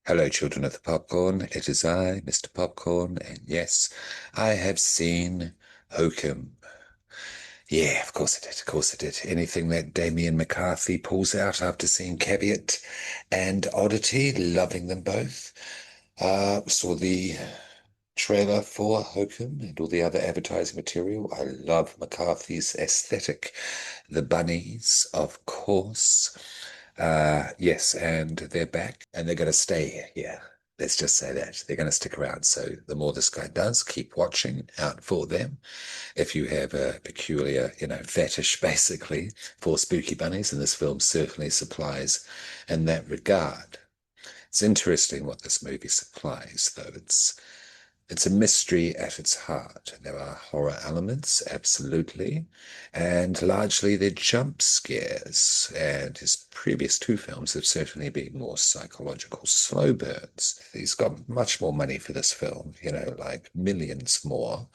Hello, children of the popcorn. It is I, Mr. Popcorn, and yes, I have seen Hokum. Yeah, of course I did. Of course I did. Anything that Damian McCarthy pulls out after seeing Caveat and Oddity, loving them both. Saw the trailer for Hokum and all the other advertising material. I love McCarthy's aesthetic. The bunnies, of course. Yes, and they're back and they're going to stay here. Let's just say that they're going to stick around. So the more this guy does, keep watching out for them. If you have a peculiar, fetish basically for spooky bunnies, and this film certainly supplies in that regard. It's interesting what this movie supplies, though. It's a mystery at its heart. There are horror elements, absolutely, and largely they're jump scares. And his previous two films have certainly been more psychological slow burns. He's got much more money for this film, like millions more.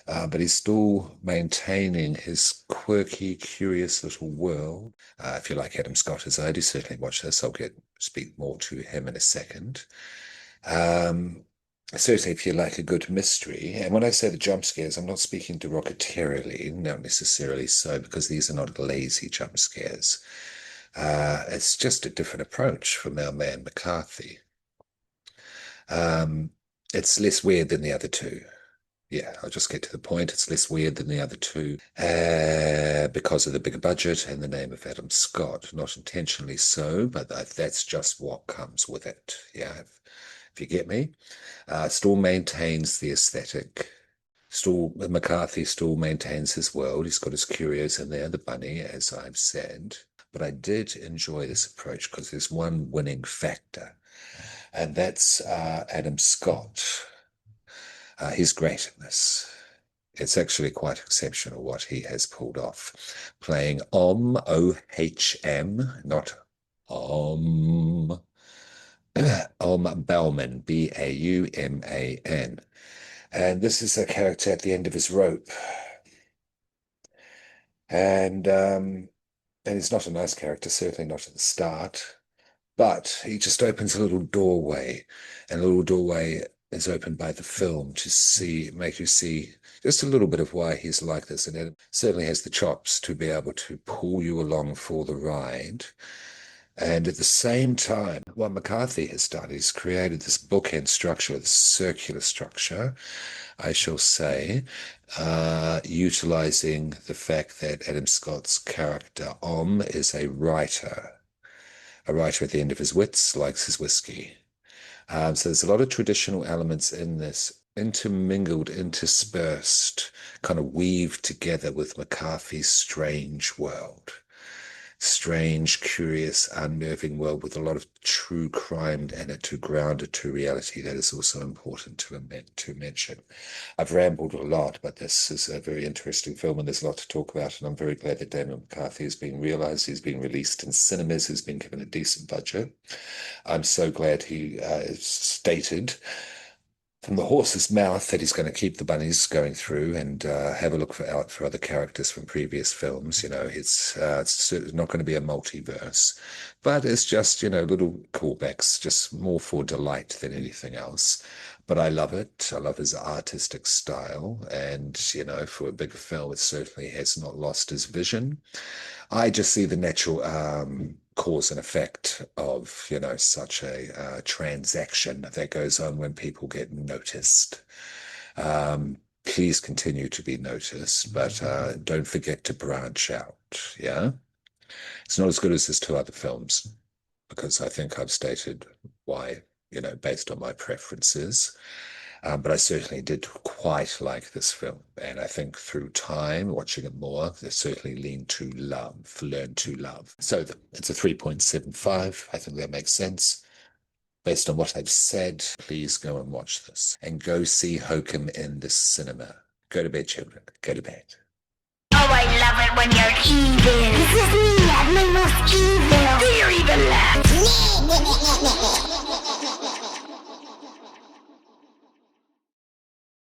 But he's still maintaining his quirky, curious little world. If you like Adam Scott as I do, certainly watch this. I'll speak more to him in a second. Certainly, if you like a good mystery, and when I say the jump scares, I'm not speaking derogatorily, not necessarily so, because these are not lazy jump scares. It's just a different approach from our man McCarthy. It's less weird than the other two. Yeah, I'll just get to the point. It's less weird than the other two because of the bigger budget and the name of Adam Scott. Not intentionally so, but that's just what comes with it. Yeah, if you get me. Still maintains the aesthetic. McCarthy still maintains his world. He's got his curios in there, the bunny, as I've said. But I did enjoy this approach because there's one winning factor, and that's Adam Scott. He's great in this. It's actually quite exceptional what he has pulled off. Playing O-H-M, not Om. Bauman, Bauman. And this is a character at the end of his rope. And he's not a nice character, certainly not at the start. But he just opens a little doorway, and the little doorway is opened by the film to make you see just a little bit of why he's like this. And it certainly has the chops to be able to pull you along for the ride. And at the same time, what McCarthy has done is created this bookend structure, this circular structure, I shall say, utilizing the fact that Adam Scott's character, is a writer at the end of his wits, likes his whiskey. So there's a lot of traditional elements in this, intermingled, interspersed, kind of weaved together with McCarthy's strange world. Strange, curious, unnerving world with a lot of true crime in it to ground it to reality. That is also important to mention. I've rambled a lot, but this is a very interesting film and there's a lot to talk about. And I'm very glad that Damian McCarthy has been realized. He's been released in cinemas. He's been given a decent budget. I'm so glad he stated from the horse's mouth that he's going to keep the bunnies going through and have a look out for other characters from previous films. It's not going to be a multiverse, but it's just, little callbacks, just more for delight than anything else. But I love it. I love his artistic style. And, for a bigger film, it certainly has not lost his vision. I just see the natural cause and effect of, such a transaction that goes on when people get noticed. Please continue to be noticed, but don't forget to branch out. Yeah, it's not as good as his two other films because I think I've stated why, based on my preferences. But I certainly did quite like this film. And I think through time, watching it more, they certainly learn to love. So it's a 3.75. I think that makes sense. Based on what I've said, please go and watch this. And go see Hokum in the cinema. Go to bed, children. Go to bed. Oh, I love it when you're evil. This is me at my most evil. Do your evil laugh.